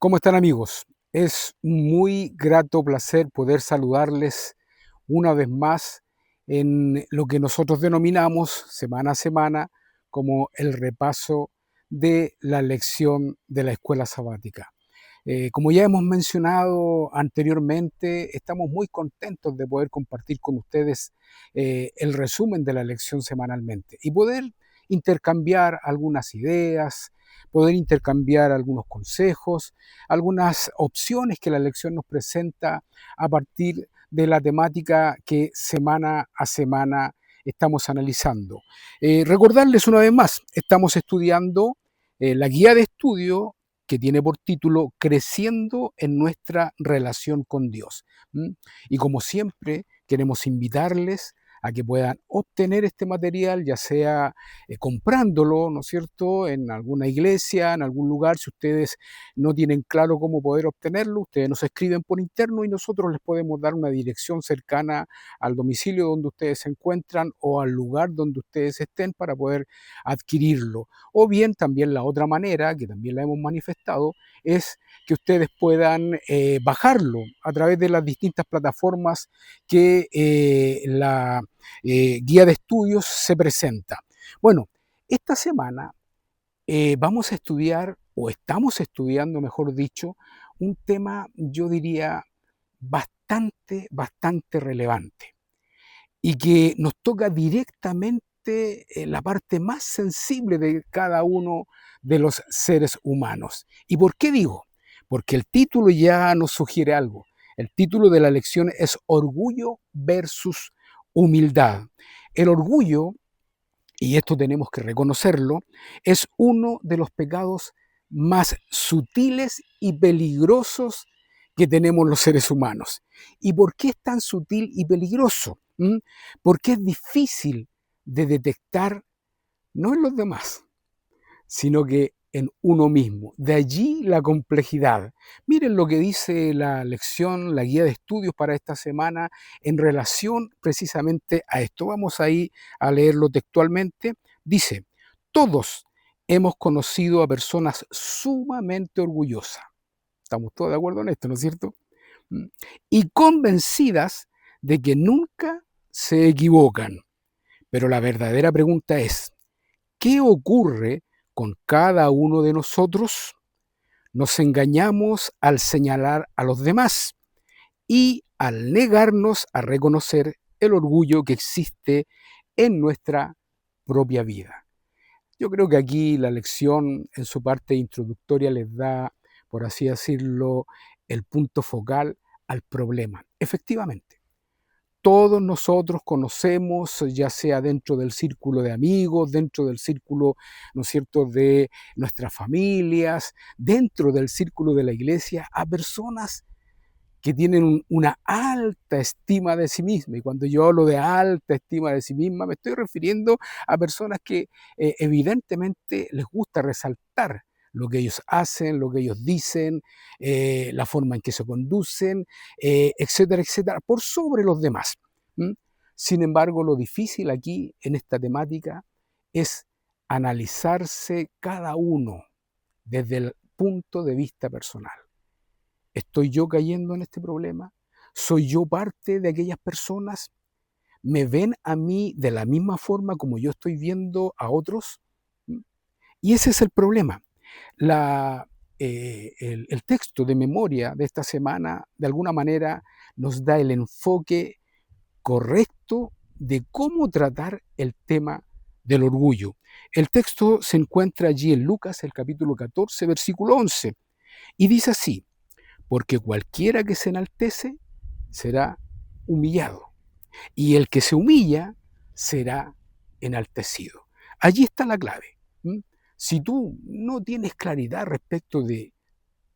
¿Cómo están, amigos? Es un muy grato placer poder saludarles una vez más en lo que nosotros denominamos semana a semana como el repaso de la lección de la escuela sabática. Como ya hemos mencionado anteriormente, estamos muy contentos de poder compartir con ustedes el resumen de la lección semanalmente y poder intercambiar algunas ideas, poder intercambiar algunos consejos, algunas opciones que la lección nos presenta a partir de la temática que semana a semana estamos analizando. Recordarles una vez más, estamos estudiando la guía de estudio que tiene por título Creciendo en nuestra relación con Dios. ¿M? Y como siempre, queremos invitarles a que puedan obtener este material, ya sea comprándolo, ¿no es cierto?, en alguna iglesia, en algún lugar. Si ustedes no tienen claro cómo poder obtenerlo, ustedes nos escriben por interno y nosotros les podemos dar una dirección cercana al domicilio donde ustedes se encuentran o al lugar donde ustedes estén para poder adquirirlo. O bien también la otra manera, que también la hemos manifestado, es que ustedes puedan bajarlo a través de las distintas plataformas que la guía de estudios se presenta. Bueno, esta semana vamos a estudiar, o estamos estudiando, mejor dicho, un tema, yo diría, bastante relevante y que nos toca directamente la parte más sensible de cada uno de los seres humanos. ¿Y por qué digo? Porque el título ya nos sugiere algo. El título de la lección es Orgullo versus Humildad. El orgullo, y esto tenemos que reconocerlo, es uno de los pecados más sutiles y peligrosos que tenemos los seres humanos. ¿Y por qué es tan sutil y peligroso? Porque es difícil de detectar, no en los demás, sino que en uno mismo. De allí la complejidad. Miren lo que dice la lección, la guía de estudios para esta semana en relación precisamente a esto. Vamos ahí a leerlo textualmente. Dice, todos hemos conocido a personas sumamente orgullosas. Estamos todos de acuerdo en esto, ¿no es cierto? Mm. Y convencidas de que nunca se equivocan. Pero la verdadera pregunta es, ¿qué ocurre con cada uno de nosotros? Nos engañamos al señalar a los demás y al negarnos a reconocer el orgullo que existe en nuestra propia vida. Yo creo que aquí la lección en su parte introductoria les da, por así decirlo, el punto focal al problema. Efectivamente, todos nosotros conocemos, ya sea dentro del círculo de amigos, dentro del círculo, ¿no es cierto?, de nuestras familias, dentro del círculo de la iglesia, a personas que tienen una alta estima de sí misma. Y cuando yo hablo de alta estima de sí misma, me estoy refiriendo a personas que evidentemente les gusta resaltar lo que ellos hacen, lo que ellos dicen, la forma en que se conducen, etcétera, etcétera, por sobre los demás. ¿M? Sin embargo, lo difícil aquí en esta temática es analizarse cada uno desde el punto de vista personal. ¿Estoy yo cayendo en este problema? ¿Soy yo parte de aquellas personas? ¿Me ven a mí de la misma forma como yo estoy viendo a otros? ¿Mm? Y ese es el problema. La, el texto de memoria de esta semana, de alguna manera, nos da el enfoque correcto de cómo tratar el tema del orgullo. El texto se encuentra allí en Lucas, el capítulo 14, versículo 11, y dice así, porque cualquiera que se enaltece será humillado, y el que se humilla será enaltecido. Allí está la clave. ¿M? Si tú no tienes claridad respecto de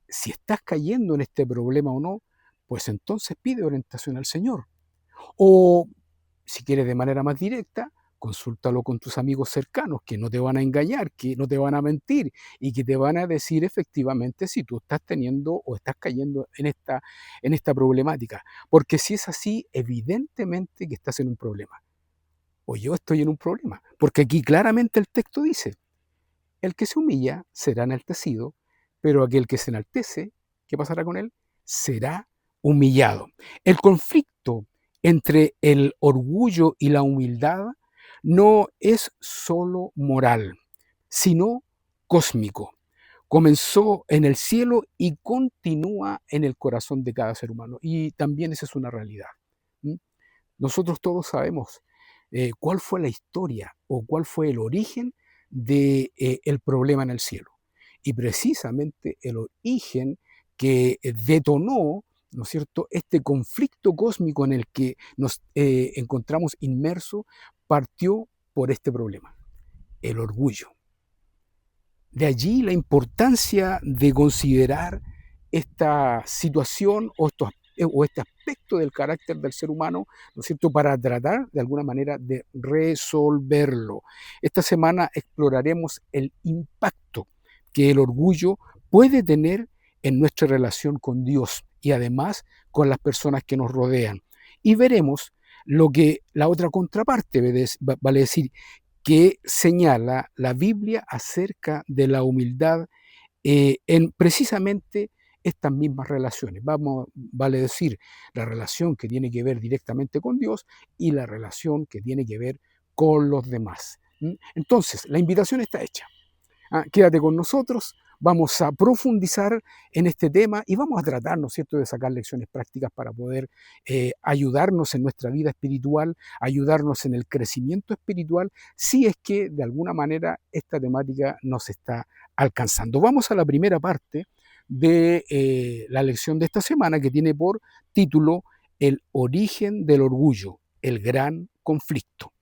si estás cayendo en este problema o no, pues entonces pide orientación al Señor. O, si quieres de manera más directa, consúltalo con tus amigos cercanos, que no te van a engañar, que no te van a mentir y que te van a decir efectivamente si tú estás teniendo o estás cayendo en esta problemática. Porque si es así, evidentemente que estás en un problema. O yo estoy en un problema. Porque aquí claramente el texto dice, el que se humilla será enaltecido, pero aquel que se enaltece, ¿qué pasará con él? Será humillado. El conflicto entre el orgullo y la humildad no es solo moral, sino cósmico. Comenzó en el cielo y continúa en el corazón de cada ser humano. Y también esa es una realidad. ¿Mm? Nosotros todos sabemos cuál fue la historia o cuál fue el origen del problema en el cielo. Y precisamente el origen que detonó, ¿no es cierto?, este conflicto cósmico en el que nos encontramos inmersos, partió por este problema, el orgullo. De allí la importancia de considerar esta situación o este aspecto del carácter del ser humano, ¿no es cierto?, para tratar de alguna manera de resolverlo. Esta semana exploraremos el impacto que el orgullo puede tener en nuestra relación con Dios y además con las personas que nos rodean. Y veremos lo que la otra contraparte, vale decir, que señala la Biblia acerca de la humildad en precisamente estas mismas relaciones. Vale decir, la relación que tiene que ver directamente con Dios y la relación que tiene que ver con los demás. Entonces, la invitación está hecha. Quédate con nosotros, vamos a profundizar en este tema y vamos a tratar, ¿no es cierto?, de sacar lecciones prácticas para poder ayudarnos en nuestra vida espiritual, ayudarnos en el crecimiento espiritual, si es que de alguna manera esta temática nos está alcanzando. Vamos a la primera parte de la lección de esta semana, que tiene por título El origen del orgullo, el gran conflicto.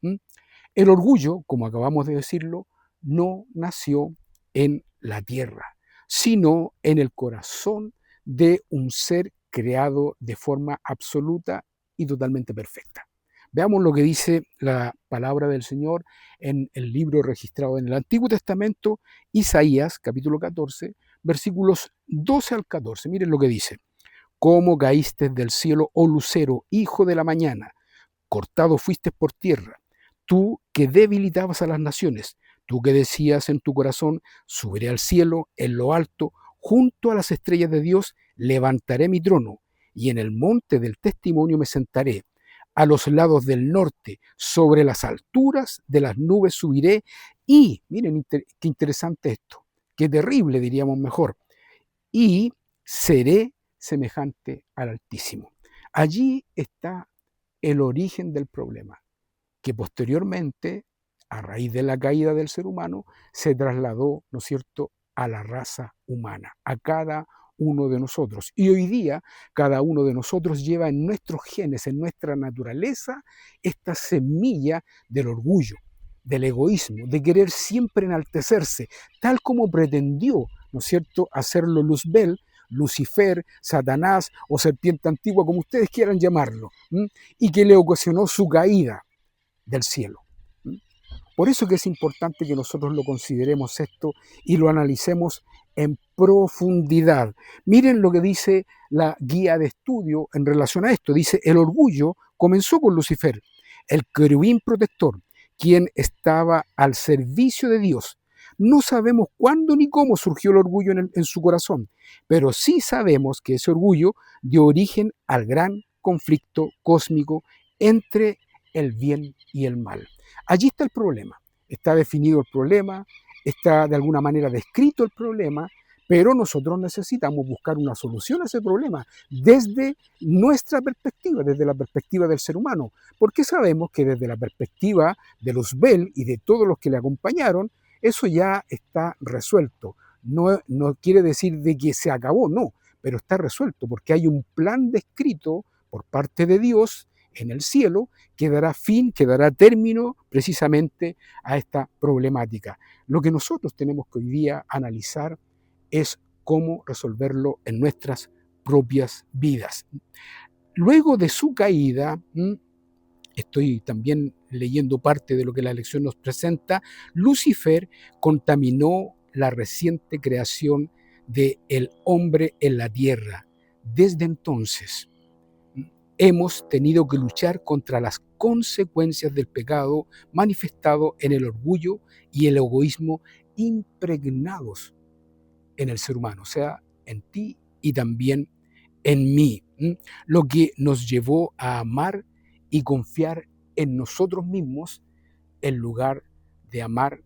El orgullo, como acabamos de decirlo, no nació en la tierra, sino en el corazón de un ser creado de forma absoluta y totalmente perfecta. Veamos lo que dice la palabra del Señor en el libro registrado en el Antiguo Testamento, Isaías, capítulo 14, versículos 12 al 14. Miren lo que dice. ¿Cómo caíste del cielo, oh lucero, hijo de la mañana? Cortado fuiste por tierra, tú que debilitabas a las naciones, tú que decías en tu corazón, subiré al cielo, en lo alto, junto a las estrellas de Dios, levantaré mi trono, y en el monte del testimonio me sentaré. A los lados del norte, sobre las alturas de las nubes subiré, y, miren qué interesante esto, qué terrible diríamos mejor, y seré semejante al Altísimo. Allí está el origen del problema, que posteriormente, a raíz de la caída del ser humano, se trasladó, ¿no es cierto?, a la raza humana, a cada uno de nosotros. Y hoy día, cada uno de nosotros lleva en nuestros genes, en nuestra naturaleza, esta semilla del orgullo, del egoísmo, de querer siempre enaltecerse, tal como pretendió, ¿no es cierto?, hacerlo Luzbel, Lucifer, Satanás o serpiente antigua, como ustedes quieran llamarlo, y que le ocasionó su caída del cielo. Por eso que es importante que nosotros lo consideremos esto y lo analicemos en profundidad. Miren lo que dice la guía de estudio en relación a esto. Dice, el orgullo comenzó con Lucifer, el querubín protector, quien estaba al servicio de Dios. No sabemos cuándo ni cómo surgió el orgullo en su corazón, pero sí sabemos que ese orgullo dio origen al gran conflicto cósmico entre el bien y el mal. Allí está el problema. Está definido el problema, está de alguna manera descrito el problema, pero nosotros necesitamos buscar una solución a ese problema desde nuestra perspectiva, desde la perspectiva del ser humano, porque sabemos que desde la perspectiva de Luzbel y de todos los que le acompañaron, eso ya está resuelto. No quiere decir de que se acabó, no, pero está resuelto porque hay un plan descrito por parte de Dios en el cielo que dará fin, que dará término precisamente a esta problemática. Lo que nosotros tenemos que hoy día analizar es cómo resolverlo en nuestras propias vidas. Luego de su caída, estoy también leyendo parte de lo que la lección nos presenta, Lucifer contaminó la reciente creación del hombre en la tierra. Desde entonces, hemos tenido que luchar contra las consecuencias del pecado manifestado en el orgullo y el egoísmo impregnados en el ser humano, o sea, en ti y también en mí, lo que nos llevó a amar y confiar en nosotros mismos en lugar de amar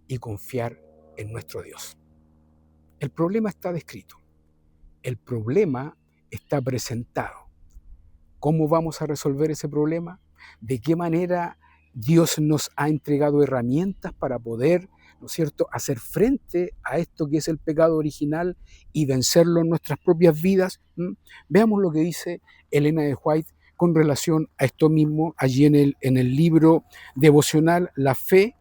y confiar en nuestro Dios. El problema está descrito, el problema está presentado. ¿Cómo vamos a resolver ese problema? ¿De qué manera Dios nos ha entregado herramientas para poder, ¿no es cierto?, hacer frente a esto que es el pecado original y vencerlo en nuestras propias vidas? Veamos lo que dice Elena de White con relación a esto mismo allí en el libro devocional La Fe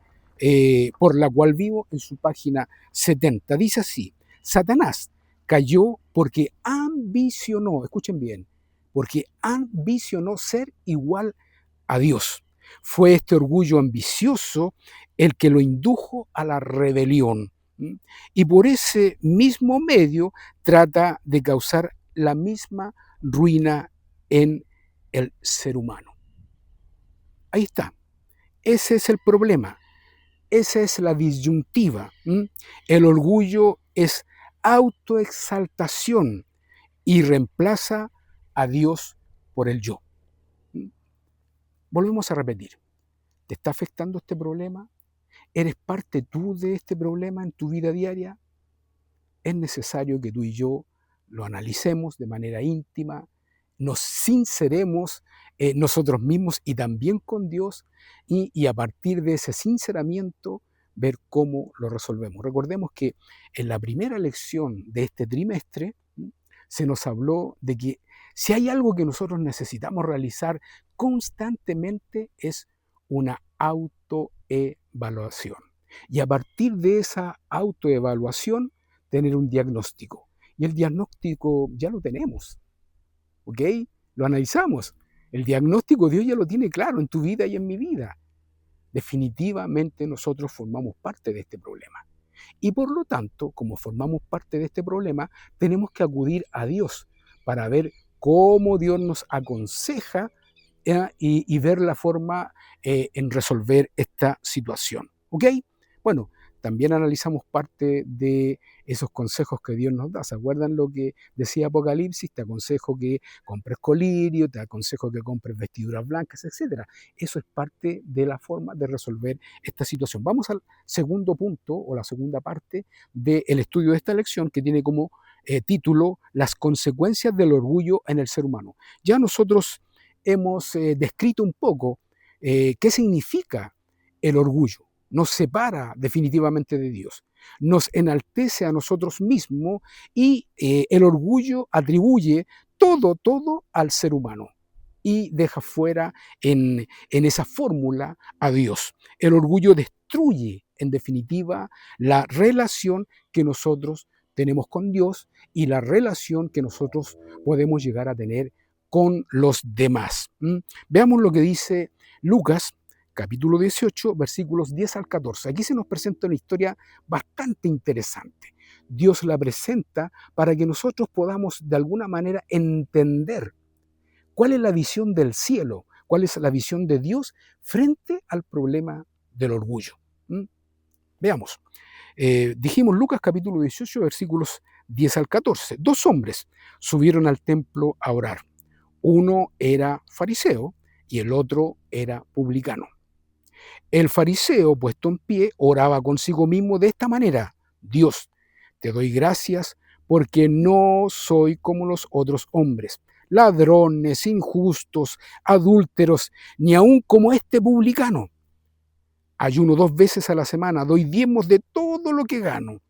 por la cual vivo, en su página 70. Dice así: Satanás cayó porque ambicionó, escuchen bien, porque ambicionó ser igual a Dios. Fue este orgullo ambicioso el que lo indujo a la rebelión. Y por ese mismo medio trata de causar la misma ruina en el ser humano. Ahí está. Ese es el problema. Esa es la disyuntiva. El orgullo es autoexaltación y reemplaza a Dios por el yo. Volvemos a repetir. ¿Te está afectando este problema? ¿Eres parte tú de este problema en tu vida diaria? Es necesario que tú y yo lo analicemos de manera íntima, nos sinceremos nosotros mismos y también con Dios, y a partir de ese sinceramiento ver cómo lo resolvemos. Recordemos que en la primera lección de este trimestre se nos habló de que si hay algo que nosotros necesitamos realizar constantemente es una autoevaluación. Y a partir de esa autoevaluación, tener un diagnóstico. Y el diagnóstico ya lo tenemos, ¿ok? Lo analizamos. El diagnóstico Dios ya lo tiene claro en tu vida y en mi vida. Definitivamente nosotros formamos parte de este problema. Y por lo tanto, como formamos parte de este problema, tenemos que acudir a Dios para ver cómo Dios nos aconseja y ver la forma en resolver esta situación. ¿Ok? Bueno, también analizamos parte de esos consejos que Dios nos da. ¿Se acuerdan lo que decía Apocalipsis? Te aconsejo que compres colirio, te aconsejo que compres vestiduras blancas, etc. Eso es parte de la forma de resolver esta situación. Vamos al segundo punto o la segunda parte del estudio de esta lección, que tiene como título Las consecuencias del orgullo en el ser humano. Ya nosotros hemos descrito un poco qué significa el orgullo. Nos separa definitivamente de Dios, nos enaltece a nosotros mismos y el orgullo atribuye todo al ser humano y deja fuera en esa fórmula a Dios. El orgullo destruye, en definitiva, la relación que nosotros tenemos con Dios y la relación que nosotros podemos llegar a tener con los demás. Veamos lo que dice Lucas, capítulo 18, versículos 10 al 14. Aquí se nos presenta una historia bastante interesante. Dios la presenta para que nosotros podamos de alguna manera entender cuál es la visión del cielo, cuál es la visión de Dios frente al problema del orgullo. Veamos. Dijimos Lucas capítulo 18, versículos 10 al 14. Dos hombres subieron al templo a orar. Uno era fariseo y el otro era publicano. El fariseo, puesto en pie, oraba consigo mismo de esta manera: Dios, te doy gracias porque no soy como los otros hombres, ladrones, injustos, adúlteros, ni aun como este publicano. Ayuno 2 veces a la semana, doy diezmos de todo lo que gano.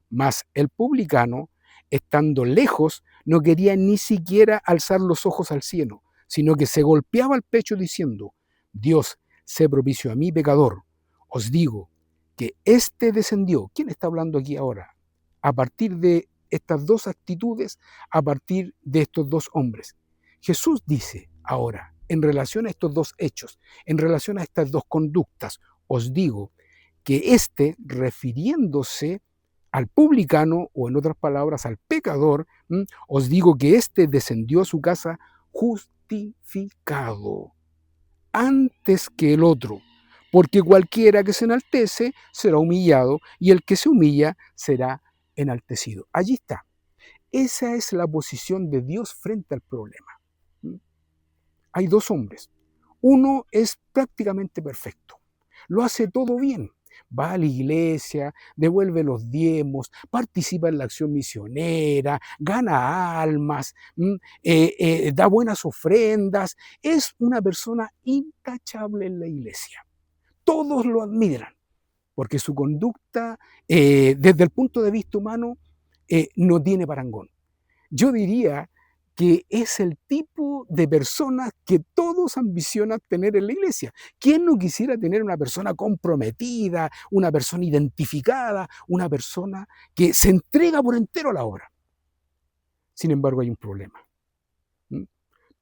Mas el publicano, estando lejos, no quería ni siquiera alzar los ojos al cielo, sino que se golpeaba el pecho diciendo: Dios, sé propicio a mí, pecador. Os digo que éste descendió. ¿Quién está hablando aquí ahora? A partir de estas dos actitudes, a partir de estos dos hombres. Jesús dice ahora, en relación a estos dos hechos, en relación a estas dos conductas, os digo que éste, refiriéndose al publicano, o en otras palabras, al pecador, os digo que éste descendió a su casa justificado antes que el otro, porque cualquiera que se enaltece será humillado, y el que se humilla será enaltecido. Allí está. Esa es la posición de Dios frente al problema. Hay dos hombres. Uno es prácticamente perfecto. Lo hace todo bien. Va a la iglesia, devuelve los diezmos, participa en la acción misionera, gana almas, da buenas ofrendas. Es una persona intachable en la iglesia. Todos lo admiran, porque su conducta, desde el punto de vista humano, no tiene parangón. Yo diría que es el tipo de persona que todos ambicionan tener en la iglesia. ¿Quién no quisiera tener una persona comprometida, una persona identificada, una persona que se entrega por entero a la obra? Sin embargo, hay un problema.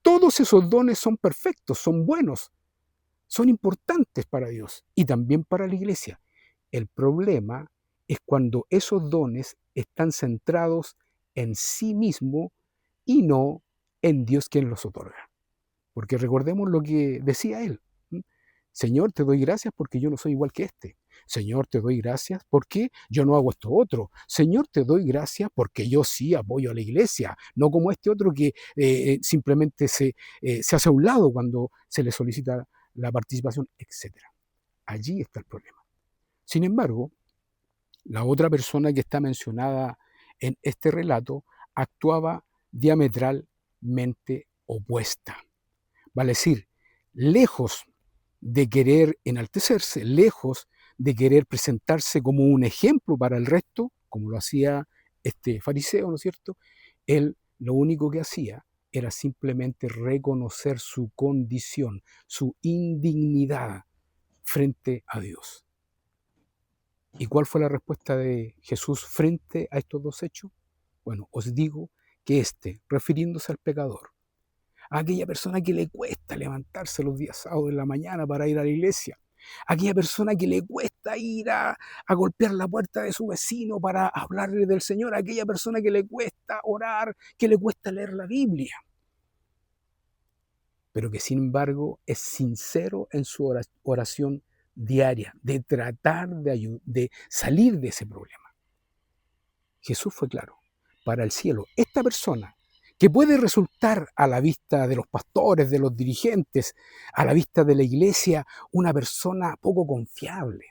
Todos esos dones son perfectos, son buenos, son importantes para Dios y también para la iglesia. El problema es cuando esos dones están centrados en sí mismo y no en Dios quien los otorga. Porque recordemos lo que decía él. Señor, te doy gracias porque yo no soy igual que este. Señor, te doy gracias porque yo no hago esto otro. Señor, te doy gracias porque yo sí apoyo a la iglesia, no como este otro que simplemente se hace a un lado cuando se le solicita la participación, etc. Allí está el problema. Sin embargo, la otra persona que está mencionada en este relato actuaba diametralmente opuesta. Vale decir, lejos de querer enaltecerse, lejos de querer presentarse como un ejemplo para el resto, como lo hacía este fariseo, ¿no es cierto? Él lo único que hacía era simplemente reconocer su condición, su indignidad frente a Dios. ¿Y cuál fue la respuesta de Jesús frente a estos dos hechos? Bueno, os digo que refiriéndose al pecador, a aquella persona que le cuesta levantarse los días sábados en la mañana para ir a la iglesia, a aquella persona que le cuesta ir a golpear la puerta de su vecino para hablarle del Señor, a aquella persona que le cuesta orar, que le cuesta leer la Biblia, pero que sin embargo es sincero en su oración diaria, de tratar de salir de ese problema. Jesús fue claro, para el cielo, esta persona que puede resultar a la vista de los pastores, de los dirigentes, a la vista de la iglesia, una persona poco confiable,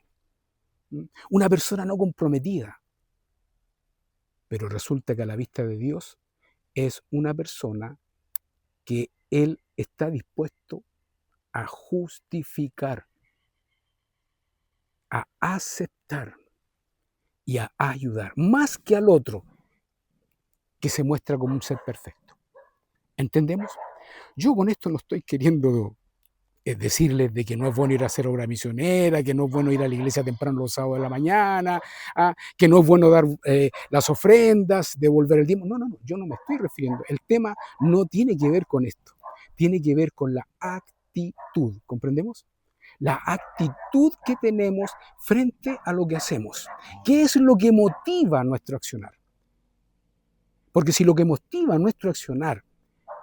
una persona no comprometida, pero resulta que a la vista de Dios es una persona que Él está dispuesto a justificar, a aceptar y a ayudar, más que al otro que se muestra como un ser perfecto. ¿Entendemos? Yo con esto no estoy queriendo decirles de que no es bueno ir a hacer obra misionera, que no es bueno ir a la iglesia temprano los sábados de la mañana, que no es bueno dar las ofrendas, devolver el diezmo. No, yo no me estoy refiriendo. El tema no tiene que ver con esto, tiene que ver con la actitud, ¿comprendemos? La actitud que tenemos frente a lo que hacemos. ¿Qué es lo que motiva nuestro accionar? Porque si lo que motiva nuestro accionar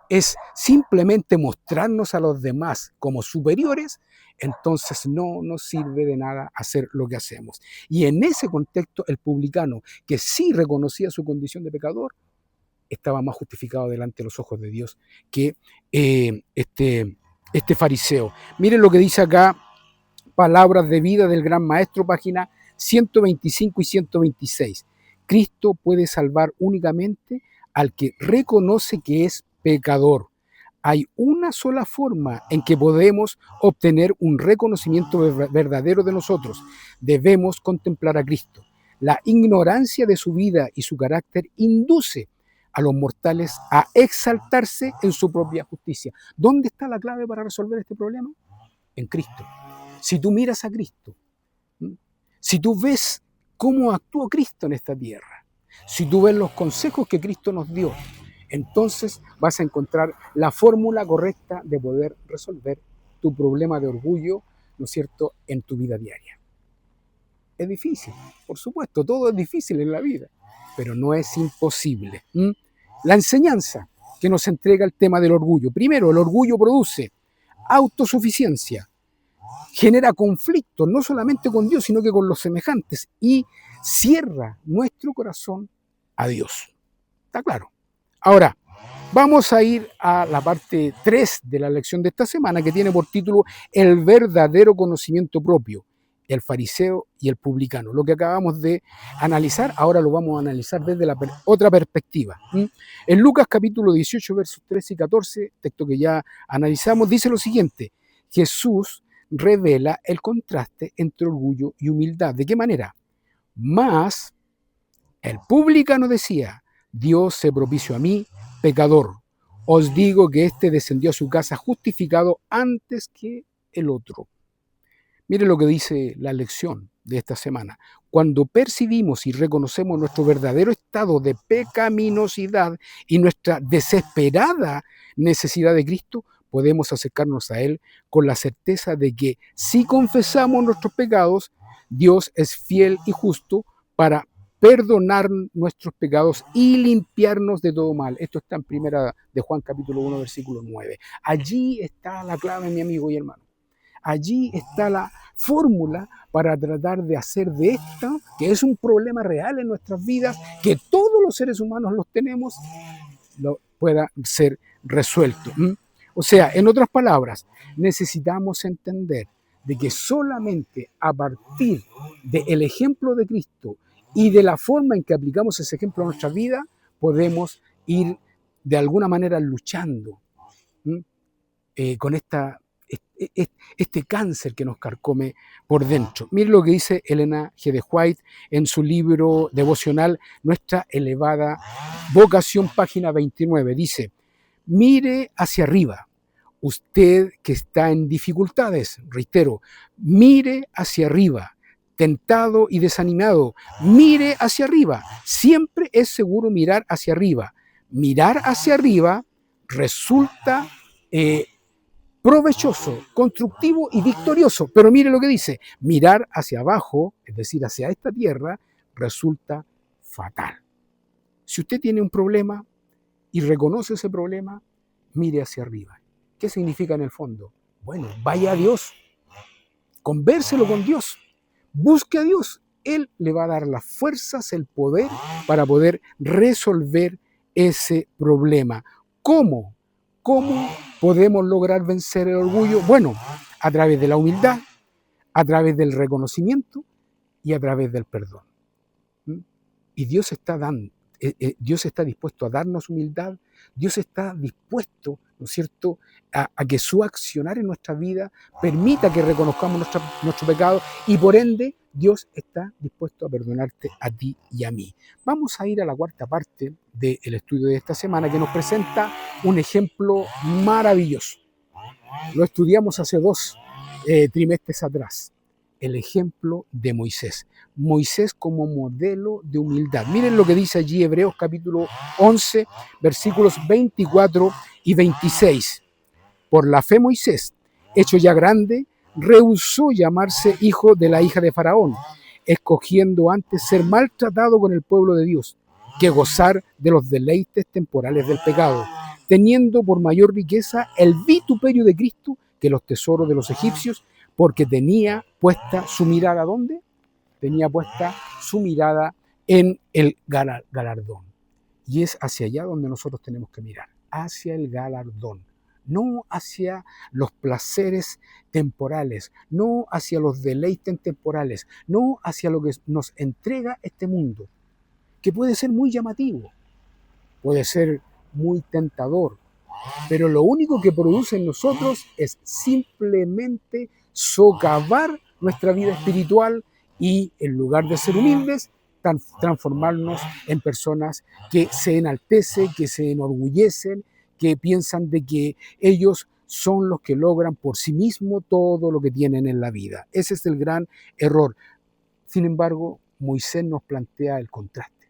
es simplemente mostrarnos a los demás como superiores, entonces no nos sirve de nada hacer lo que hacemos. Y en ese contexto, el publicano, que sí reconocía su condición de pecador, estaba más justificado delante de los ojos de Dios que este fariseo. Miren lo que dice acá, Palabras de Vida del Gran Maestro, página 125 y 126. Cristo puede salvar únicamente al que reconoce que es pecador. Hay una sola forma en que podemos obtener un reconocimiento verdadero de nosotros. Debemos contemplar a Cristo. La ignorancia de su vida y su carácter induce a los mortales a exaltarse en su propia justicia. ¿Dónde está la clave para resolver este problema? En Cristo. Si tú miras a Cristo, si tú ves cómo actuó Cristo en esta tierra, si tú ves los consejos que Cristo nos dio, entonces vas a encontrar la fórmula correcta de poder resolver tu problema de orgullo, ¿no es cierto?, en tu vida diaria. Es difícil, por supuesto, todo es difícil en la vida, pero no es imposible. La enseñanza que nos entrega el tema del orgullo. Primero, el orgullo produce autosuficiencia. genera conflicto, no solamente con Dios, sino que con los semejantes, y cierra nuestro corazón a Dios. ¿Está claro? Ahora, vamos a ir a la parte 3 de la lección de esta semana, que tiene por título El verdadero conocimiento propio, el fariseo y el publicano. Lo que acabamos de analizar, ahora lo vamos a analizar desde la otra perspectiva. En Lucas capítulo 18, versos 13 y 14, texto que ya analizamos, dice lo siguiente: Jesús revela el contraste entre orgullo y humildad. ¿De qué manera? Mas el publicano decía: Dios se propició a mí, pecador. Os digo que éste descendió a su casa justificado antes que el otro. Mire lo que dice la lección de esta semana. Cuando percibimos y reconocemos nuestro verdadero estado de pecaminosidad y nuestra desesperada necesidad de Cristo, podemos acercarnos a Él con la certeza de que si confesamos nuestros pecados, Dios es fiel y justo para perdonar nuestros pecados y limpiarnos de todo mal. Esto está en Primera de Juan capítulo 1, versículo 9. Allí está la clave, mi amigo y hermano. Allí está la fórmula para tratar de hacer de esto, que es un problema real en nuestras vidas, que todos los seres humanos los tenemos, pueda ser resuelto. O sea, en otras palabras, necesitamos entender de que solamente a partir del ejemplo de Cristo y de la forma en que aplicamos ese ejemplo a nuestra vida, podemos ir de alguna manera luchando con este cáncer que nos carcome por dentro. Mire lo que dice Elena G. de White en su libro devocional Nuestra elevada vocación, página 29. Dice: mire hacia arriba, usted que está en dificultades, reitero, mire hacia arriba, tentado y desanimado, mire hacia arriba. Siempre es seguro mirar hacia arriba. Mirar hacia arriba resulta provechoso, constructivo y victorioso. Pero mire lo que dice: mirar hacia abajo, es decir, hacia esta tierra, resulta fatal. Si usted tiene un problema y reconoce ese problema, mire hacia arriba. ¿Qué significa en el fondo? Bueno, vaya a Dios, convérselo con Dios, busque a Dios. Él le va a dar las fuerzas, el poder para poder resolver ese problema. ¿Cómo? ¿Cómo podemos lograr vencer el orgullo? Bueno, a través de la humildad, a través del reconocimiento y a través del perdón. Y Dios está dispuesto a darnos humildad. Dios está dispuesto, ¿no es cierto?, a que su accionar en nuestra vida permita que reconozcamos nuestro pecado, y por ende Dios está dispuesto a perdonarte a ti y a mí. Vamos a ir a la cuarta parte del estudio de esta semana, que nos presenta un ejemplo maravilloso. Lo estudiamos hace 2 trimestres atrás. El ejemplo de Moisés. Moisés como modelo de humildad. Miren lo que dice allí Hebreos capítulo 11, versículos 24 y 26. Por la fe Moisés, hecho ya grande, rehusó llamarse hijo de la hija de Faraón, escogiendo antes ser maltratado con el pueblo de Dios, que gozar de los deleites temporales del pecado, teniendo por mayor riqueza el vituperio de Cristo que los tesoros de los egipcios, porque tenía puesta su mirada, ¿dónde? Tenía puesta su mirada en el galardón. Y es hacia allá donde nosotros tenemos que mirar, hacia el galardón. No hacia los placeres temporales, no hacia los deleites temporales, no hacia lo que nos entrega este mundo, que puede ser muy llamativo, puede ser muy tentador, pero lo único que produce en nosotros es simplemente socavar nuestra vida espiritual y, en lugar de ser humildes, transformarnos en personas que se enaltecen, que se enorgullecen, que piensan de que ellos son los que logran por sí mismos todo lo que tienen en la vida. Ese es el gran error. Sin embargo, Moisés nos plantea el contraste.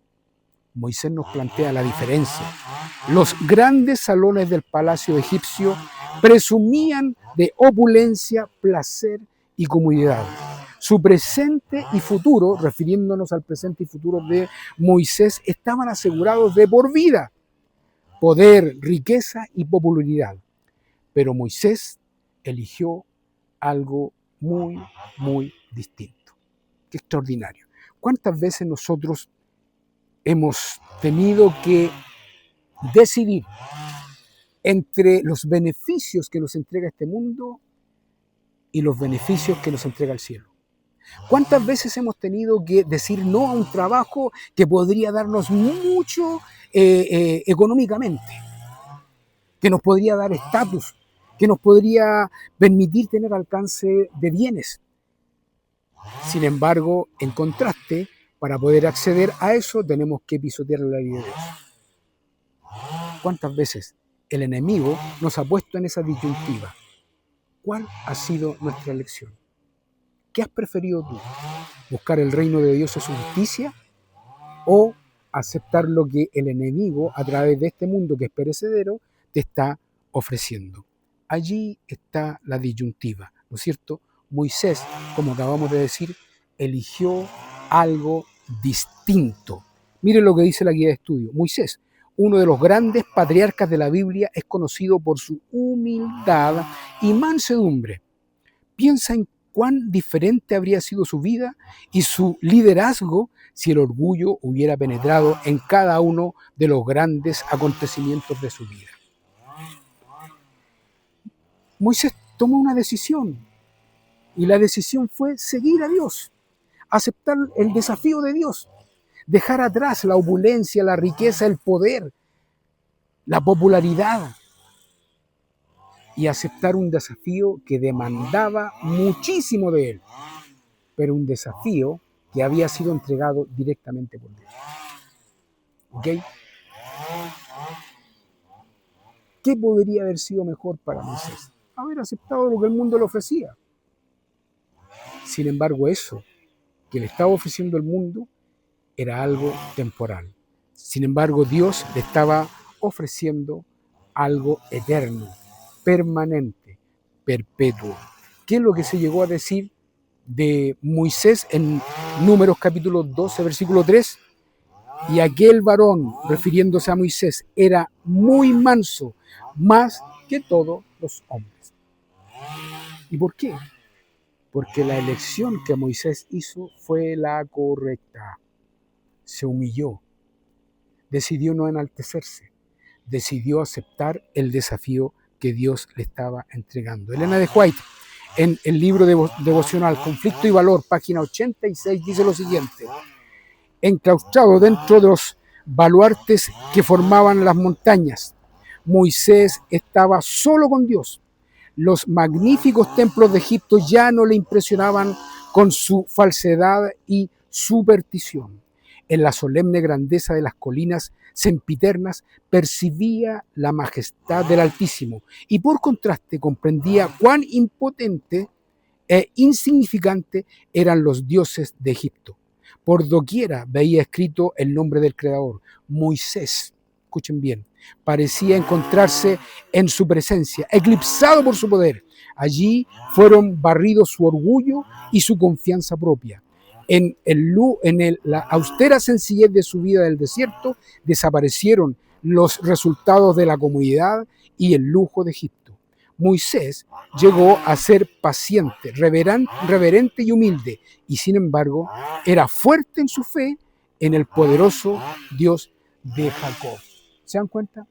Moisés nos plantea la diferencia. Los grandes salones del palacio egipcio presumían de opulencia, placer y comodidad. Su presente y futuro, refiriéndonos al presente y futuro de Moisés, estaban asegurados de por vida: poder, riqueza y popularidad. Pero Moisés eligió algo muy, muy distinto. Qué extraordinario. ¿Cuántas veces nosotros hemos tenido que decidir entre los beneficios que nos entrega este mundo y los beneficios que nos entrega el cielo? ¿Cuántas veces hemos tenido que decir no a un trabajo que podría darnos mucho económicamente, que nos podría dar estatus, que nos podría permitir tener alcance de bienes? Sin embargo, en contraste, para poder acceder a eso tenemos que pisotear la ley de Dios. ¿Cuántas veces el enemigo nos ha puesto en esa disyuntiva? ¿Cuál ha sido nuestra elección? ¿Qué has preferido tú? ¿Buscar el reino de Dios y su justicia? ¿O aceptar lo que el enemigo, a través de este mundo que es perecedero, te está ofreciendo? Allí está la disyuntiva, ¿no es cierto? Moisés, como acabamos de decir, eligió algo distinto. Miren lo que dice la guía de estudio. Moisés, uno de los grandes patriarcas de la Biblia, es conocido por su humildad y mansedumbre. Piensa en cuán diferente habría sido su vida y su liderazgo si el orgullo hubiera penetrado en cada uno de los grandes acontecimientos de su vida. Moisés tomó una decisión y la decisión fue seguir a Dios, aceptar el desafío de Dios, dejar atrás la opulencia, la riqueza, el poder, la popularidad y aceptar un desafío que demandaba muchísimo de él, pero un desafío que había sido entregado directamente por Dios. ¿Ok? ¿Qué podría haber sido mejor para Moisés? Haber aceptado lo que el mundo le ofrecía. Sin embargo, eso que le estaba ofreciendo el mundo era algo temporal. Sin embargo, Dios le estaba ofreciendo algo eterno, permanente, perpetuo. ¿Qué es lo que se llegó a decir de Moisés en Números capítulo 12, versículo 3? Y aquel varón, refiriéndose a Moisés, era muy manso, más que todos los hombres. ¿Y por qué? Porque la elección que Moisés hizo fue la correcta. Se humilló, decidió no enaltecerse, decidió aceptar el desafío que Dios le estaba entregando. Elena de White, en el libro devocional Conflicto y Valor, página 86, dice lo siguiente: enclaustrado dentro de los baluartes que formaban las montañas, Moisés estaba solo con Dios. Los magníficos templos de Egipto ya no le impresionaban con su falsedad y superstición. En la solemne grandeza de las colinas sempiternas percibía la majestad del Altísimo y por contraste comprendía cuán impotente e insignificante eran los dioses de Egipto. Por doquiera veía escrito el nombre del Creador. Moisés, escuchen bien, parecía encontrarse en su presencia, eclipsado por su poder. Allí fueron barridos su orgullo y su confianza propia. En la austera sencillez de su vida del desierto desaparecieron los resultados de la comodidad y el lujo de Egipto. Moisés llegó a ser paciente, reverente y humilde, y sin embargo era fuerte en su fe en el poderoso Dios de Jacob. ¿Se dan cuenta?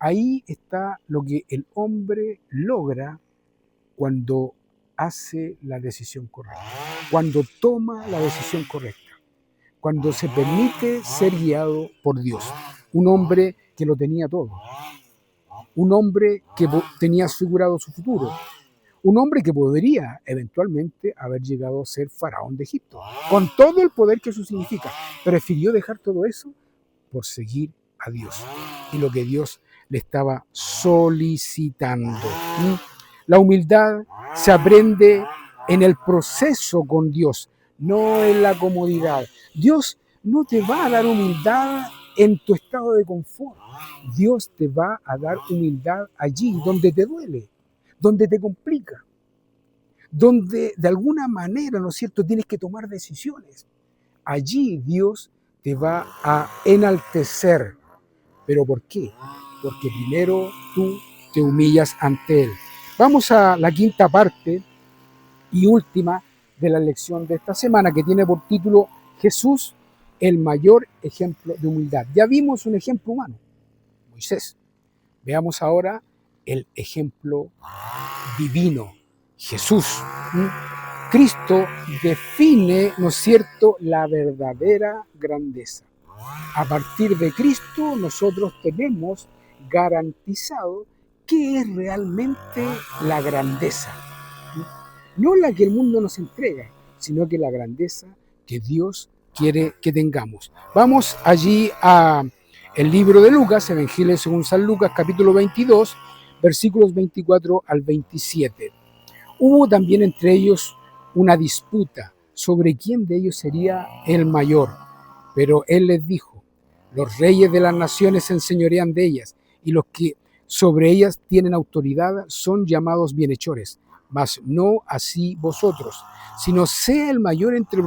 Ahí está lo que el hombre logra cuando hace la decisión correcta, cuando toma la decisión correcta, cuando se permite ser guiado por Dios. Un hombre que lo tenía todo, un hombre que tenía asegurado su futuro, un hombre que podría eventualmente haber llegado a ser faraón de Egipto, con todo el poder que eso significa. Prefirió dejar todo eso por seguir a Dios y lo que Dios le estaba solicitando. La humildad se aprende en el proceso con Dios, no en la comodidad. Dios no te va a dar humildad en tu estado de confort. Dios te va a dar humildad allí donde te duele, donde te complica, donde de alguna manera, ¿no es cierto?, tienes que tomar decisiones. Allí Dios te va a enaltecer. ¿Pero por qué? Porque primero tú te humillas ante Él. Vamos a la quinta parte y última de la lección de esta semana, que tiene por título Jesús, el mayor ejemplo de humildad. Ya vimos un ejemplo humano, Moisés. Veamos ahora el ejemplo divino, Jesús. Cristo define, ¿no es cierto?, la verdadera grandeza. A partir de Cristo nosotros tenemos garantizado qué es realmente la grandeza. No la que el mundo nos entrega, sino que la grandeza que Dios quiere que tengamos. Vamos allí a el libro de Lucas, Evangelio según San Lucas, capítulo 22, versículos 24 al 27. Hubo también entre ellos una disputa sobre quién de ellos sería el mayor. Pero él les dijo: los reyes de las naciones se enseñorean de ellas, y los que sobre ellas tienen autoridad son llamados bienhechores. Mas no así vosotros, sino sea el mayor entre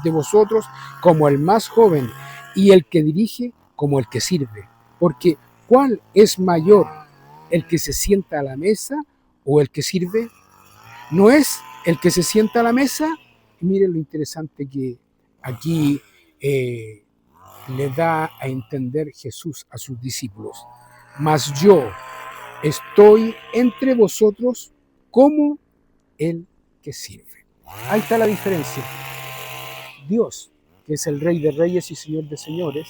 de vosotros como el más joven, y el que dirige como el que sirve. Porque ¿cuál es mayor, el que se sienta a la mesa o el que sirve? ¿No es el que se sienta a la mesa? Y miren lo interesante que aquí le da a entender Jesús a sus discípulos. Mas yo estoy entre vosotros como el que sirve. Ahí está la diferencia. Dios, que es el Rey de Reyes y Señor de Señores,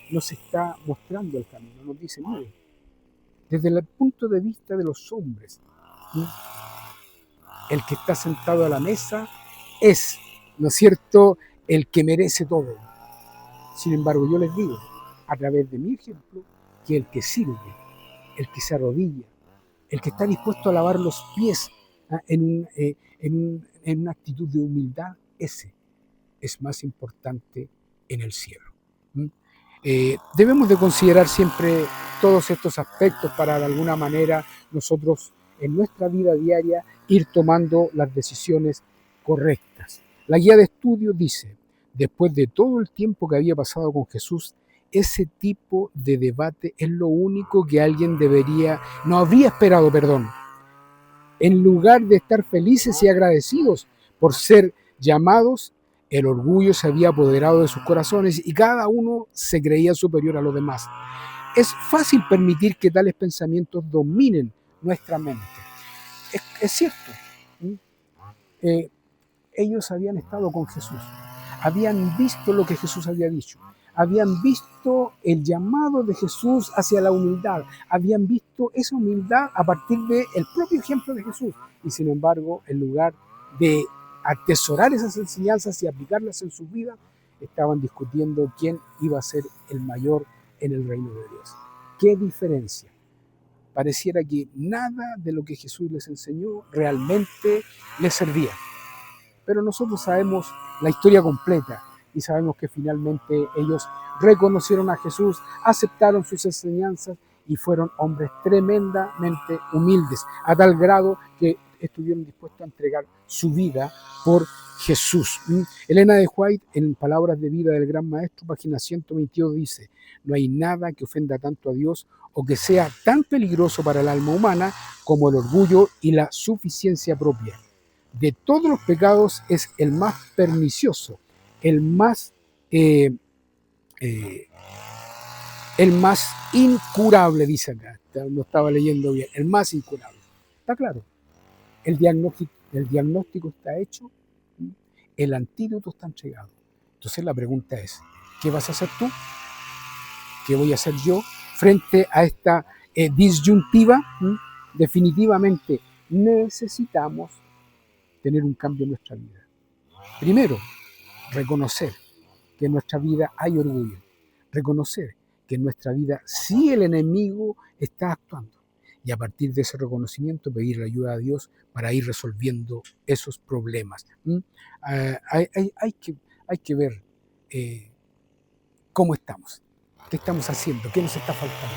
nos está mostrando el camino. Nos dice: mire, desde el punto de vista de los hombres, el que está sentado a la mesa es, ¿no es cierto?, el que merece todo. Sin embargo, yo les digo, a través de mi ejemplo, que el que sirve, el que se arrodilla, el que está dispuesto a lavar los pies en una actitud de humildad, ese es más importante en el cielo. Debemos de considerar siempre todos estos aspectos para de alguna manera nosotros en nuestra vida diaria ir tomando las decisiones correctas. La guía de estudio dice: después de todo el tiempo que había pasado con Jesús, ese tipo de debate es lo único que alguien no habría esperado, En lugar de estar felices y agradecidos por ser llamados, el orgullo se había apoderado de sus corazones y cada uno se creía superior a los demás. Es fácil permitir que tales pensamientos dominen nuestra mente. Es cierto. Ellos habían estado con Jesús, habían visto lo que Jesús había dicho, habían visto el llamado de Jesús hacia la humildad, habían visto esa humildad a partir del propio ejemplo de Jesús. Y sin embargo, en lugar de atesorar esas enseñanzas y aplicarlas en sus vidas, estaban discutiendo quién iba a ser el mayor en el reino de Dios. ¿Qué diferencia? Pareciera que nada de lo que Jesús les enseñó realmente les servía. Pero nosotros sabemos la historia completa y sabemos que finalmente ellos reconocieron a Jesús, aceptaron sus enseñanzas y fueron hombres tremendamente humildes, a tal grado que estuvieron dispuestos a entregar su vida por Jesús. Elena de White, en Palabras de Vida del Gran Maestro, página 122, dice: no hay nada que ofenda tanto a Dios o que sea tan peligroso para el alma humana como el orgullo y la suficiencia propia. De todos los pecados es el más pernicioso, el más incurable, dice acá. Lo estaba leyendo bien, el más incurable. Está claro. El diagnóstico está hecho, el antídoto está entregado. Entonces la pregunta es: ¿qué vas a hacer tú? ¿Qué voy a hacer yo frente a esta disyuntiva? Definitivamente necesitamos tener un cambio en nuestra vida. Primero, reconocer que en nuestra vida hay orgullo. Reconocer que en nuestra vida sí el enemigo está actuando. Y a partir de ese reconocimiento pedir la ayuda a Dios para ir resolviendo esos problemas. Hay que ver cómo estamos, qué estamos haciendo, qué nos está faltando.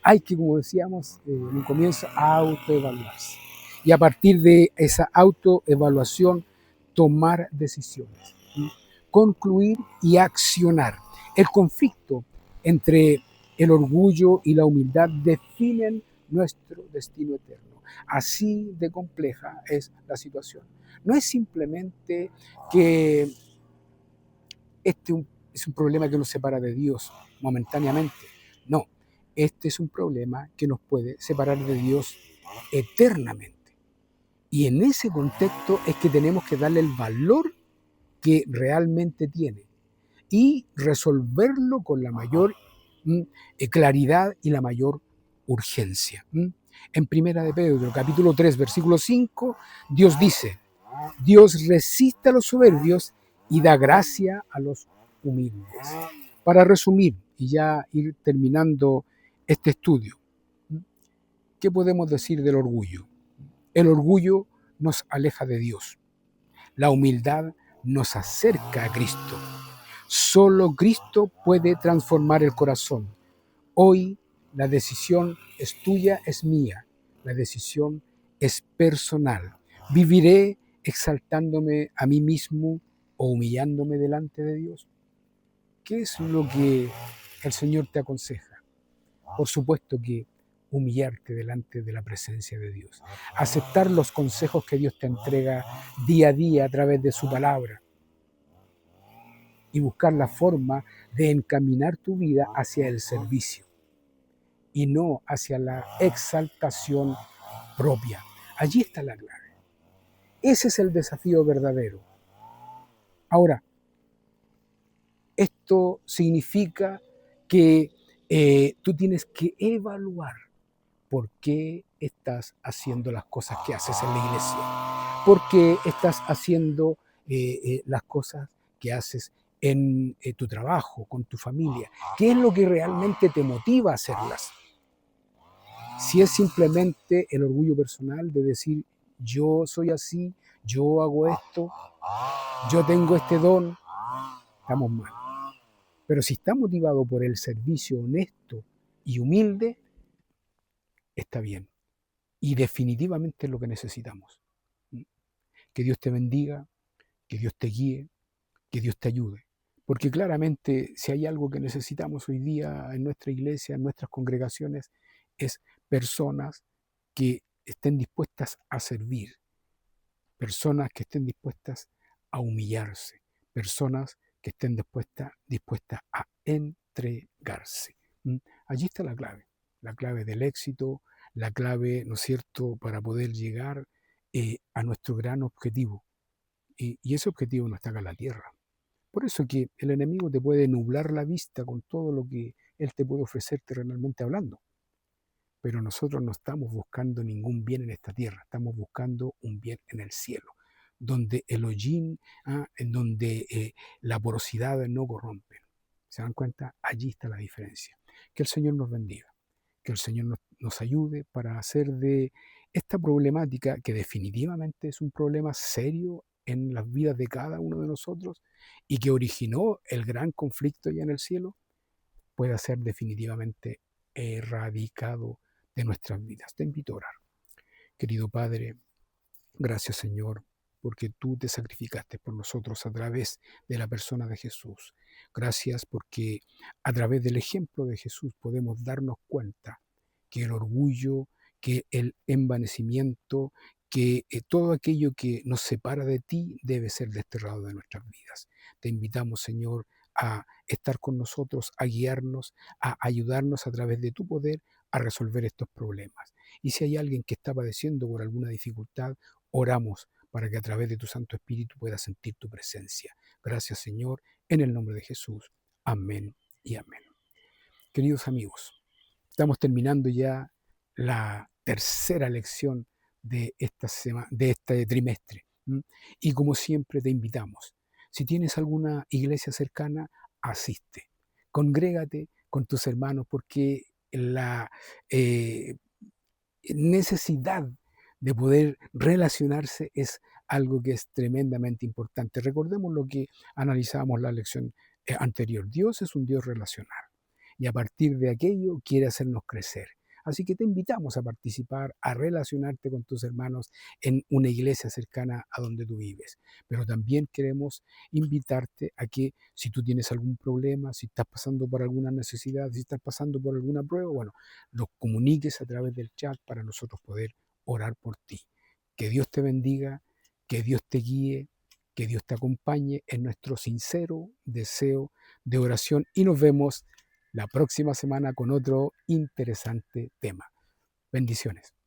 Hay que, como decíamos en un comienzo, autoevaluarse. Y a partir de esa autoevaluación, tomar decisiones, concluir y accionar. El conflicto entre el orgullo y la humildad definen nuestro destino eterno. Así de compleja es la situación. No es simplemente que es un problema que nos separa de Dios momentáneamente. No, este es un problema que nos puede separar de Dios eternamente. Y en ese contexto es que tenemos que darle el valor que realmente tiene y resolverlo con la mayor claridad y la mayor urgencia. En Primera de Pedro, capítulo 3, versículo 5, Dios dice: Dios resiste a los soberbios y da gracia a los humildes. Para resumir y ya ir terminando este estudio, ¿qué podemos decir del orgullo? El orgullo nos aleja de Dios. La humildad nos acerca a Cristo. Solo Cristo puede transformar el corazón. Hoy la decisión es tuya, es mía. La decisión es personal. ¿Viviré exaltándome a mí mismo o humillándome delante de Dios? ¿Qué es lo que el Señor te aconseja? Por supuesto que humillarte delante de la presencia de Dios. Aceptar los consejos que Dios te entrega día a día a través de su palabra. Y buscar la forma de encaminar tu vida hacia el servicio y no hacia la exaltación propia. Allí está la clave. Ese es el desafío verdadero. Ahora, esto significa que tú tienes que evaluar por qué estás haciendo las cosas que haces en la iglesia, por qué estás haciendo las cosas que haces en tu trabajo, con tu familia, qué es lo que realmente te motiva a hacerlas. Si es simplemente el orgullo personal de decir yo soy así, yo hago esto, yo tengo este don, estamos mal. Pero si está motivado por el servicio honesto y humilde, está bien. Y definitivamente es lo que necesitamos. Que Dios te bendiga, que Dios te guíe, que Dios te ayude. Porque claramente si hay algo que necesitamos hoy día en nuestra iglesia, en nuestras congregaciones, es personas que estén dispuestas a servir, personas que estén dispuestas a humillarse, personas que estén dispuestas a entregarse. Allí está la clave del éxito, la clave, ¿no es cierto?, para poder llegar a nuestro gran objetivo. Y ese objetivo no está acá en la tierra. Por eso que el enemigo te puede nublar la vista con todo lo que él te puede ofrecer terrenalmente hablando. Pero nosotros no estamos buscando ningún bien en esta tierra, estamos buscando un bien en el cielo, donde Elohim, en donde la porosidad no corrompe. ¿Se dan cuenta? Allí está la diferencia. Que el Señor nos bendiga, que el Señor nos ayude para hacer de esta problemática, que definitivamente es un problema serio en las vidas de cada uno de nosotros y que originó el gran conflicto ya en el cielo, pueda ser definitivamente erradicado de nuestras vidas. Te invito a orar. Querido Padre, gracias Señor, porque tú te sacrificaste por nosotros a través de la persona de Jesús. Gracias porque a través del ejemplo de Jesús podemos darnos cuenta que el orgullo, que el envanecimiento, que todo aquello que nos separa de ti debe ser desterrado de nuestras vidas. Te invitamos, Señor, a estar con nosotros, a guiarnos, a ayudarnos a través de tu poder a resolver estos problemas. Y si hay alguien que está padeciendo por alguna dificultad, oramos para que a través de tu Santo Espíritu pueda sentir tu presencia. Gracias, Señor, en el nombre de Jesús. Amén y amén. Queridos amigos, estamos terminando ya la tercera lección de de este trimestre. Y como siempre te invitamos, si tienes alguna iglesia cercana, asiste, congrégate con tus hermanos, porque la necesidad de poder relacionarse es algo que es tremendamente importante. Recordemos lo que analizábamos la lección anterior. Dios es un Dios relacional y a partir de aquello quiere hacernos crecer. Así que te invitamos a participar, a relacionarte con tus hermanos en una iglesia cercana a donde tú vives. Pero también queremos invitarte a que si tú tienes algún problema, si estás pasando por alguna necesidad, si estás pasando por alguna prueba, bueno, nos comuniques a través del chat para nosotros poder orar por ti. Que Dios te bendiga, que Dios te guíe, que Dios te acompañe en nuestro sincero deseo de oración y nos vemos la próxima semana con otro interesante tema. Bendiciones.